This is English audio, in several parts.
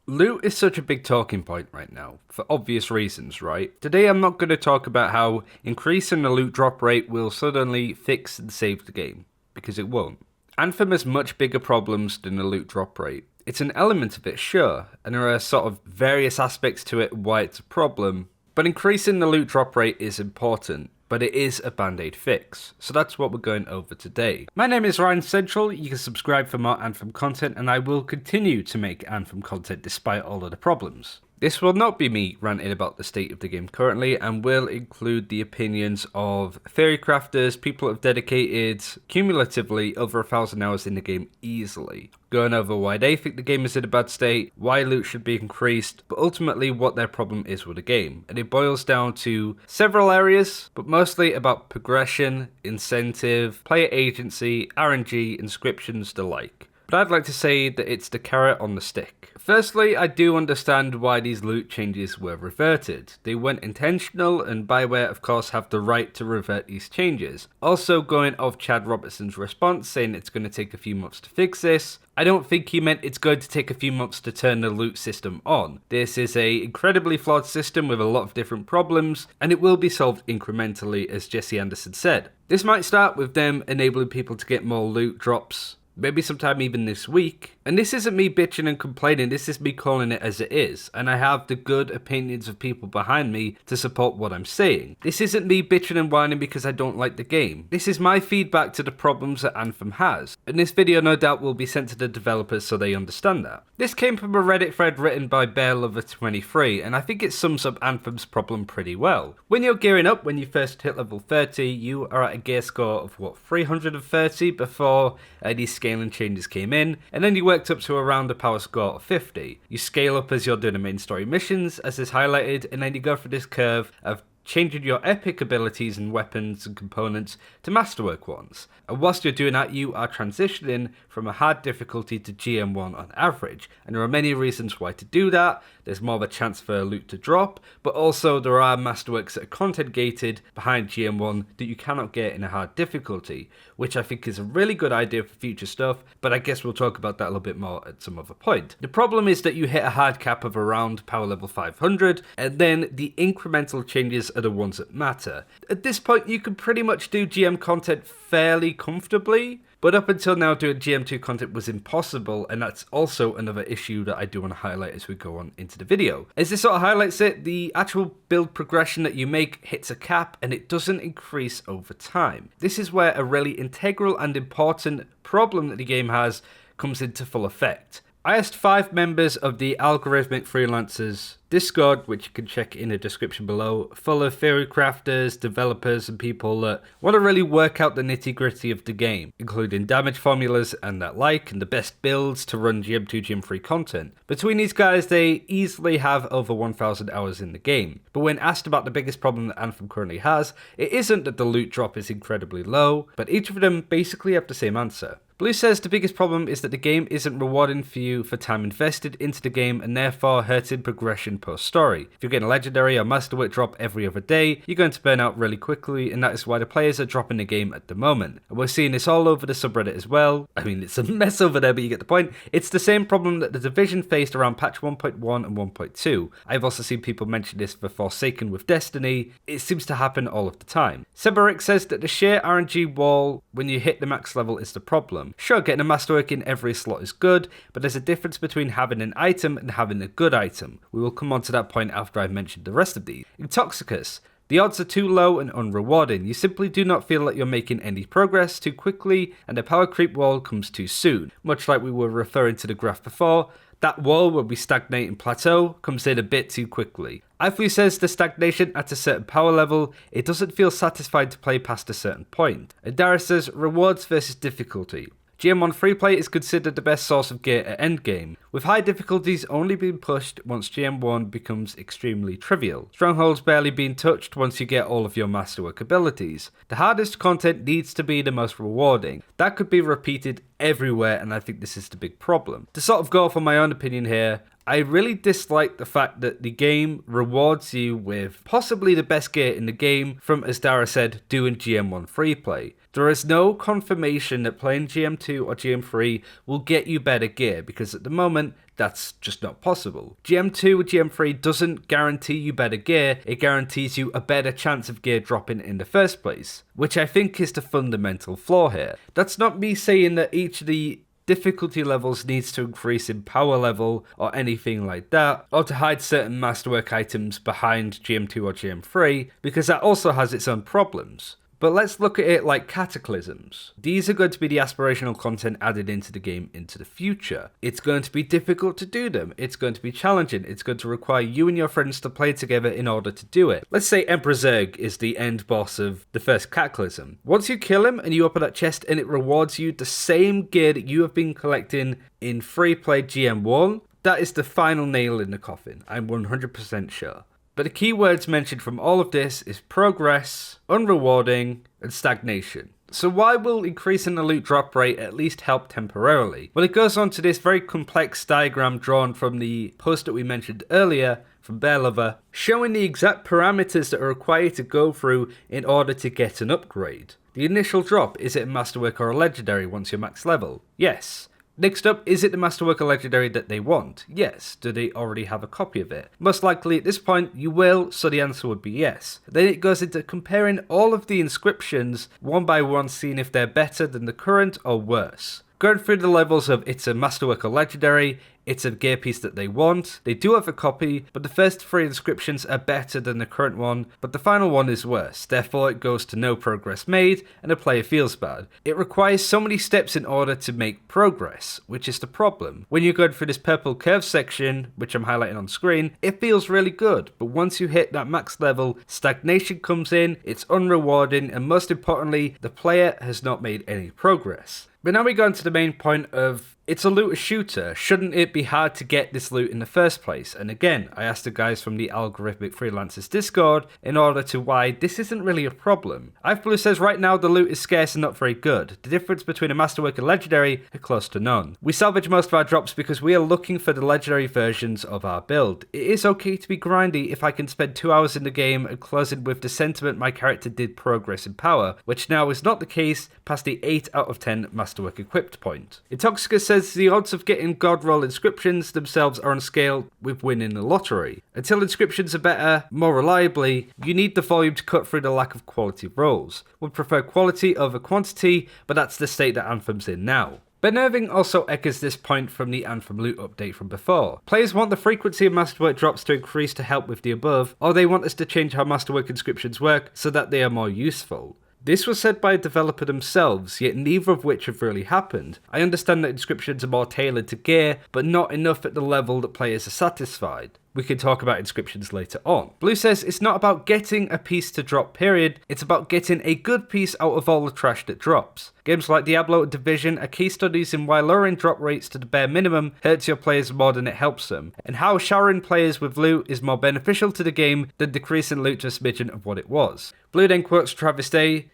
Loot is such a big talking point right now, for obvious reasons, right? Today I'm not going to talk about how increasing the loot drop rate will suddenly fix and save the game, because it won't. Anthem has much bigger problems than the loot drop rate. It's an element of it, sure, and there are sort of various aspects to it why it's a problem, but increasing the loot drop rate is important. But it is a Bandaid fix, so that's what we're going over today. My name is Ryan Central, you can subscribe for more Anthem content, and I will continue to make Anthem content despite all of the problems. This will not be me ranting about the state of the game currently, and will include the opinions of theory crafters, people who have dedicated cumulatively over 1,000 hours in the game easily. Going over why they think the game is in a bad state, why loot should be increased, but ultimately what their problem is with the game. And it boils down to several areas, but mostly about progression, incentive, player agency, RNG, inscriptions, the like. But I'd like to say that it's the carrot on the stick. Firstly, I do understand why these loot changes were reverted. They weren't intentional, and BioWare of course have the right to revert these changes. Also, going off Chad Robertson's response saying it's going to take a few months to fix this, I don't think he meant it's going to take a few months to turn the loot system on. This is an incredibly flawed system with a lot of different problems, and it will be solved incrementally, as Jesse Anderson said. This might start with them enabling people to get more loot drops, maybe sometime even this week. And this isn't me bitching and complaining, this is me calling it as it is. And I have the good opinions of people behind me to support what I'm saying. This isn't me bitching and whining because I don't like the game. This is my feedback to the problems that Anthem has. And this video no doubt will be sent to the developers so they understand that. This came from a Reddit thread written by BearLover23, and I think it sums up Anthem's problem pretty well. When you're gearing up, when you first hit level 30, you are at a gear score of 330 before these scaling changes came in, and then you worked up to around a power score of 50. You scale up as you're doing the main story missions, as is highlighted, and then you go through this curve of changing your epic abilities and weapons and components to masterwork ones. And whilst you're doing that, you are transitioning from a hard difficulty to GM1 on average. And there are many reasons why to do that. There's more of a chance for loot to drop, but also there are masterworks that are content gated behind GM1 that you cannot get in a hard difficulty, which I think is a really good idea for future stuff, but I guess we'll talk about that a little bit more at some other point. The problem is that you hit a hard cap of around power level 500, and then the incremental changes are the ones that matter. At this point, you can pretty much do GM content fairly comfortably, but up until now doing GM2 content was impossible, and that's also another issue that I do want to highlight as we go on into the video. As this sort of highlights it, the actual build progression that you make hits a cap and it doesn't increase over time. This is where a really integral and important problem that the game has comes into full effect. I asked 5 members of the Algorithmic Freelancers Discord, which you can check in the description below, full of theory crafters, developers, and people that want to really work out the nitty-gritty of the game, including damage formulas and that like, and the best builds to run GM2, GM3 content. Between these guys, they easily have over 1,000 hours in the game. But when asked about the biggest problem that Anthem currently has, it isn't that the loot drop is incredibly low, but each of them basically have the same answer. Blue says the biggest problem is that the game isn't rewarding for you for time invested into the game and therefore hurting progression post-story. If you're getting a legendary or masterwork drop every other day, you're going to burn out really quickly, and that is why the players are dropping the game at the moment. And we're seeing this all over the subreddit as well. I mean, it's a mess over there, but you get the point. It's the same problem that the Division faced around patch 1.1 and 1.2. I've also seen people mention this for Forsaken with Destiny. It seems to happen all of the time. Seberic says that the sheer RNG wall when you hit the max level is the problem. Sure, getting a masterwork in every slot is good, but there's a difference between having an item and having a good item. We will come on to that point after I've mentioned the rest of these. Intoxicus. The odds are too low and unrewarding. You simply do not feel like you're making any progress too quickly, and the power creep wall comes too soon. Much like we were referring to the graph before, that wall where we stagnate and plateau comes in a bit too quickly. Ifly says the stagnation at a certain power level, it doesn't feel satisfied to play past a certain point. Adara says rewards versus difficulty. GM1 freeplay is considered the best source of gear at endgame, with high difficulties only being pushed once GM1 becomes extremely trivial. Strongholds barely being touched once you get all of your masterwork abilities. The hardest content needs to be the most rewarding. That could be repeated everywhere, and I think this is the big problem. To sort of go for my own opinion here, I really dislike the fact that the game rewards you with possibly the best gear in the game from, as Dara said, doing GM1 freeplay. There is no confirmation that playing GM2 or GM3 will get you better gear, because at the moment, that's just not possible. GM2 or GM3 doesn't guarantee you better gear, it guarantees you a better chance of gear dropping in the first place, which I think is the fundamental flaw here. That's not me saying that each of the difficulty levels needs to increase in power level or anything like that, or to hide certain masterwork items behind GM2 or GM3, because that also has its own problems. But let's look at it like cataclysms. These are going to be the aspirational content added into the game into the future. It's going to be difficult to do them, it's going to be challenging, it's going to require you and your friends to play together in order to do it. Let's say Emperor Zerg is the end boss of the first cataclysm. Once you kill him and you open that chest and it rewards you the same gear that you have been collecting in free play GM1, that is the final nail in the coffin, I'm 100% sure. But the key words mentioned from all of this is progress, unrewarding, and stagnation. So why will increasing the loot drop rate at least help temporarily? Well, it goes on to this very complex diagram drawn from the post that we mentioned earlier from Bear Lover, showing the exact parameters that are required to go through in order to get an upgrade. The initial drop, is it a masterwork or a legendary once you're max level? Yes. Next up, is it the Masterwork or Legendary that they want? Yes. Do they already have a copy of it? Most likely at this point you will, so the answer would be yes. Then it goes into comparing all of the inscriptions one by one, seeing if they're better than the current or worse. Going through the levels of it's a Masterwork or Legendary, it's a gear piece that they want, they do have a copy, but the first 3 inscriptions are better than the current one, but the final one is worse, therefore it goes to no progress made, and the player feels bad. It requires so many steps in order to make progress, which is the problem. When you're going through this purple curve section, which I'm highlighting on screen, it feels really good, but once you hit that max level, stagnation comes in, it's unrewarding, and most importantly, the player has not made any progress. But now we go into the main point of, it's a loot shooter, shouldn't it be hard to get this loot in the first place? And again, I asked the guys from the Algorithmic Freelancers Discord in order to why this isn't really a problem. Blue says right now the loot is scarce and not very good. The difference between a Masterwork and Legendary are close to none. We salvage most of our drops because we are looking for the Legendary versions of our build. It is okay to be grindy if I can spend 2 hours in the game and closing with the sentiment my character did progress in power, which now is not the case past the 8 out of 10 Masterwork equipped point. Intoxica says the odds of getting god roll inscriptions themselves are on scale with winning the lottery. Until inscriptions are better, more reliably, you need the volume to cut through the lack of quality rolls. Would prefer quality over quantity, but that's the state that Anthem's in now. Ben Irving also echoes this point from the Anthem loot update from before. Players want the frequency of Masterwork drops to increase to help with the above, or they want us to change how Masterwork inscriptions work so that they are more useful. This was said by a developer themselves, yet neither of which have really happened. I understand that inscriptions are more tailored to gear, but not enough at the level that players are satisfied. We can talk about inscriptions later on. Blue says it's not about getting a piece to drop period, it's about getting a good piece out of all the trash that drops. Games like Diablo and Division are case studies in why lowering drop rates to the bare minimum hurts your players more than it helps them, and how showering players with loot is more beneficial to the game than decreasing loot to a smidgen of what it was. Blue then quotes Travis Day.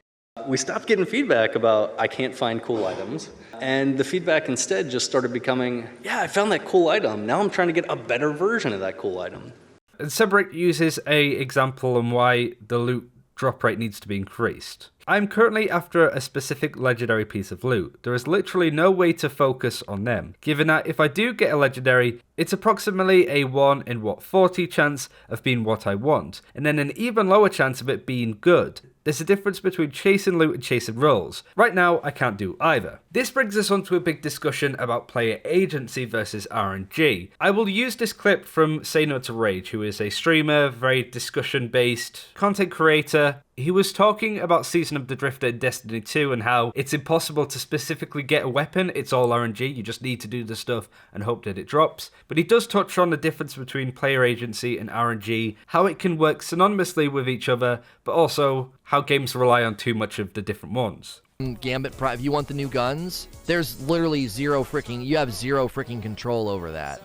We stopped getting feedback about I can't find cool items, and the feedback instead just started becoming, yeah, I found that cool item, now I'm trying to get a better version of that cool item. And Sebrick uses a example on why the loot drop rate needs to be increased. I'm currently after a specific legendary piece of loot. There is literally no way to focus on them, given that if I do get a legendary, it's approximately a 1 in 40 chance of being what I want, and then an even lower chance of it being good. There's a difference between chasing loot and chasing rolls. Right now, I can't do either. This brings us on to a big discussion about player agency versus RNG. I will use this clip from Say No to Rage, who is a streamer, very discussion-based content creator. He was talking about Season of the Drifter in Destiny 2 and how it's impossible to specifically get a weapon, it's all RNG, you just need to do the stuff and hope that it drops. But he does touch on the difference between player agency and RNG, how it can work synonymously with each other, but also how games rely on too much of the different ones. Gambit Prime, if you want the new guns, there's literally you have zero freaking control over that.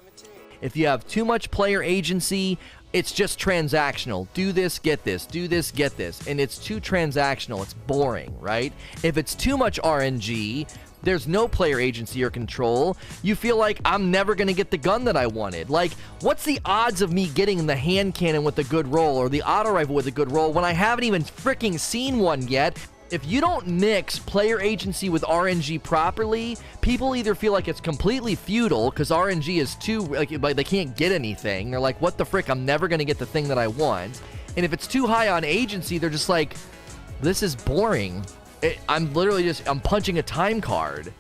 If you have too much player agency, it's just transactional. Do this, get this. Do this, get this. And it's too transactional. It's boring, right? If it's too much RNG, there's no player agency or control. You feel like I'm never going to get the gun that I wanted. Like, what's the odds of me getting the hand cannon with a good roll or the auto rifle with a good roll when I haven't even freaking seen one yet? If you don't mix player agency with RNG properly, people either feel like it's completely futile because RNG is too, like they can't get anything. They're like, what the frick, I'm never going to get the thing that I want. And if it's too high on agency, they're just like, this is boring. I'm punching a time card.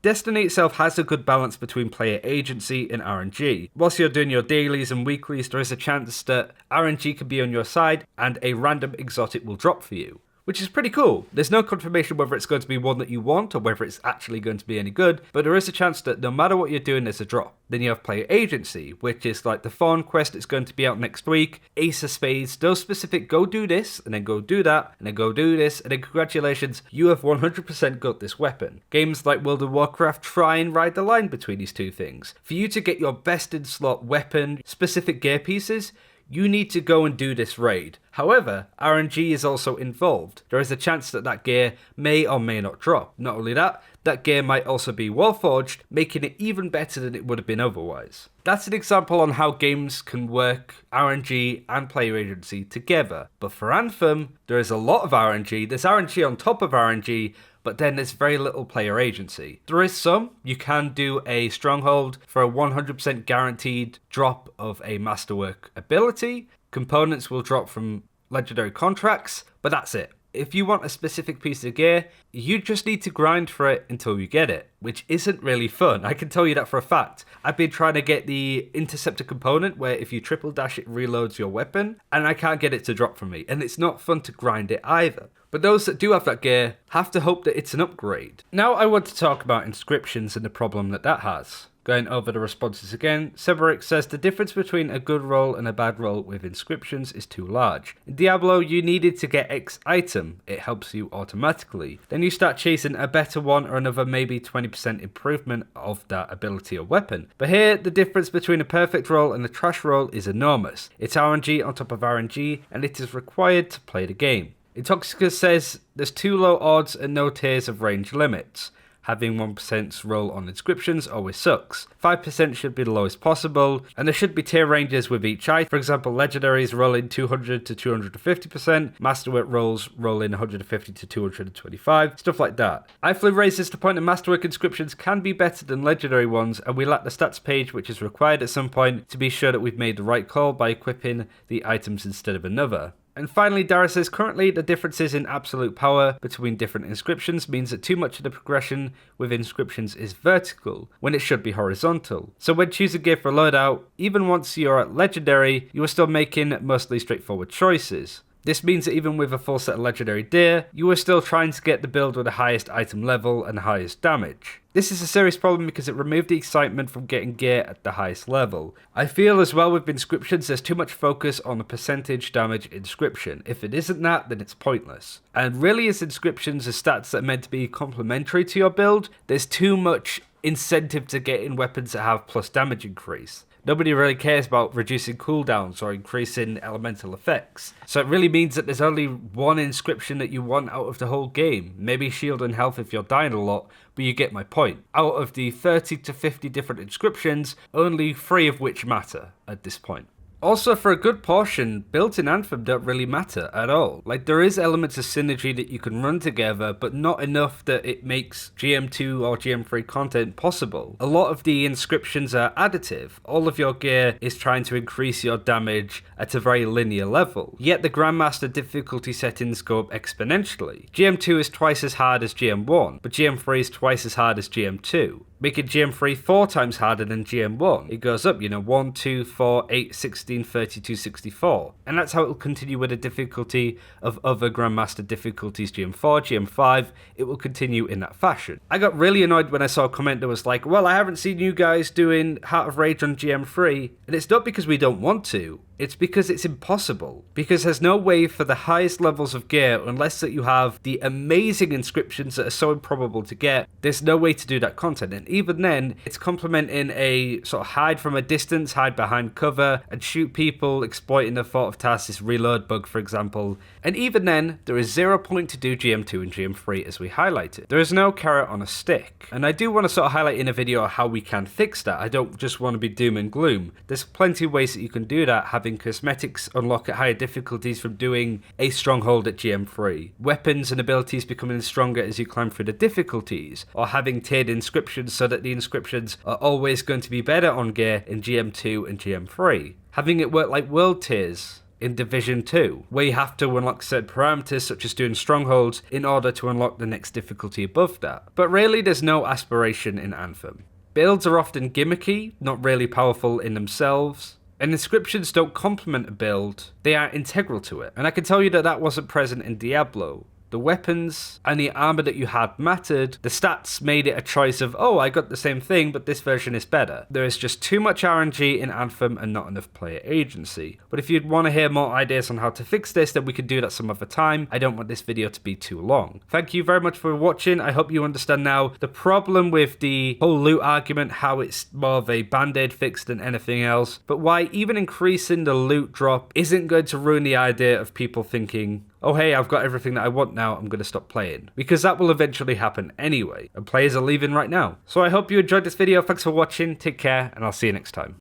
Destiny itself has a good balance between player agency and RNG. Whilst you're doing your dailies and weeklies, there is a chance that RNG can be on your side and a random exotic will drop for you, which is pretty cool. There's no confirmation whether it's going to be one that you want or whether it's actually going to be any good, but there is a chance that no matter what you're doing, there's a drop. Then you have player agency, which is like the Fawn quest that's going to be out next week, Ace of Spades, those specific go do this, and then go do that, and then go do this, and then congratulations, you have 100% got this weapon. Games like World of Warcraft try and ride the line between these two things. For you to get your best in slot weapon, specific gear pieces, you need to go and do this raid. However, RNG is also involved. There is a chance that that gear may or may not drop. Not only that, that gear might also be Warforged, making it even better than it would have been otherwise. That's an example on how games can work RNG and player agency together. But for Anthem, there is a lot of RNG. There's RNG on top of RNG, but then there's very little player agency. There is some. You can do a stronghold for a 100% guaranteed drop of a masterwork ability. Components will drop from legendary contracts, but that's it. If you want a specific piece of gear, you just need to grind for it until you get it, which isn't really fun. I can tell you that for a fact. I've been trying to get the interceptor component where if you triple dash it reloads your weapon, and I can't get it to drop for me, and it's not fun to grind it either. But those that do have that gear have to hope that it's an upgrade. Now I want to talk about inscriptions and the problem that has. Going over the responses again, Seberic says the difference between a good roll and a bad roll with inscriptions is too large. In Diablo, you needed to get X item, it helps you automatically. Then you start chasing a better one or another maybe 20% improvement of that ability or weapon. But here, the difference between a perfect roll and a trash roll is enormous. It's RNG on top of RNG, and it is required to play the game. Intoxicus says there's too low odds and no tiers of range limits. Having 1% roll on inscriptions always sucks. 5% should be the lowest possible, and there should be tier ranges with each item. For example, legendaries roll in 200 to 250%, masterwork rolls roll in 150 to 225, stuff like that. iFlu raises the point that masterwork inscriptions can be better than legendary ones, and we lack the stats page which is required at some point to be sure that we've made the right call by equipping the items instead of another. And finally, Dara says, currently the differences in absolute power between different inscriptions means that too much of the progression with inscriptions is vertical, when it should be horizontal. So when choosing gear for loadout, even once you're at legendary, you are still making mostly straightforward choices. This means that even with a full set of legendary gear, you are still trying to get the build with the highest item level and highest damage. This is a serious problem because it removed the excitement from getting gear at the highest level. I feel as well with inscriptions there's too much focus on the percentage damage inscription. If it isn't that, then it's pointless. And really as inscriptions are stats that are meant to be complementary to your build, there's too much incentive to get in weapons that have plus damage increase. Nobody really cares about reducing cooldowns or increasing elemental effects. So it really means that there's only one inscription that you want out of the whole game. Maybe shield and health if you're dying a lot, but you get my point. Out of the 30 to 50 different inscriptions, only 3 of which matter at this point. Also, for a good portion, builds in Anthem don't really matter at all. Like, there is elements of synergy that you can run together, but not enough that it makes GM2 or GM3 content possible. A lot of the inscriptions are additive. All of your gear is trying to increase your damage at a very linear level. Yet the Grandmaster difficulty settings go up exponentially. GM2 is twice as hard as GM1, but GM3 is twice as hard as GM2. Making GM3 4 times harder than GM1. It goes up, 1, 2, 4, 8, 16, 32, 64. And that's how it will continue with the difficulty of other Grandmaster difficulties, GM4, GM5. It will continue in that fashion. I got really annoyed when I saw a comment that was like, well, I haven't seen you guys doing Heart of Rage on GM3. And it's not because we don't want to. It's because it's impossible. Because there's no way for the highest levels of gear, unless that you have the amazing inscriptions that are so improbable to get, there's no way to do that content. And even then, it's complementing a sort of hide from a distance, hide behind cover, and shoot people, exploiting the Thought of Task, this reload bug, for example. And even then, there is 0 point to do GM2 and GM3 as we highlighted. There is no carrot on a stick. And I do want to sort of highlight in a video how we can fix that. I don't just want to be doom and gloom. There's plenty of ways that you can do that, having having cosmetics unlock at higher difficulties from doing a stronghold at GM3, weapons and abilities becoming stronger as you climb through the difficulties, or having tiered inscriptions so that the inscriptions are always going to be better on gear in GM2 and GM3, having it work like world tiers in Division 2, where you have to unlock certain parameters such as doing strongholds in order to unlock the next difficulty above that. But really there's no aspiration in Anthem. Builds are often gimmicky, not really powerful in themselves, and inscriptions don't complement a build, they are integral to it. And I can tell you that that wasn't present in Diablo. The weapons and the armor that you had mattered. The stats made it a choice of, oh, I got the same thing, but this version is better. There is just too much RNG in Anthem and not enough player agency. But if you'd want to hear more ideas on how to fix this, then we could do that some other time. I don't want this video to be too long. Thank you very much for watching. I hope you understand now the problem with the whole loot argument, how it's more of a Bandaid fix than anything else, but why even increasing the loot drop isn't going to ruin the idea of people thinking, oh hey, I've got everything that I want now, I'm going to stop playing. Because that will eventually happen anyway, and players are leaving right now. So I hope you enjoyed this video, thanks for watching, take care, and I'll see you next time.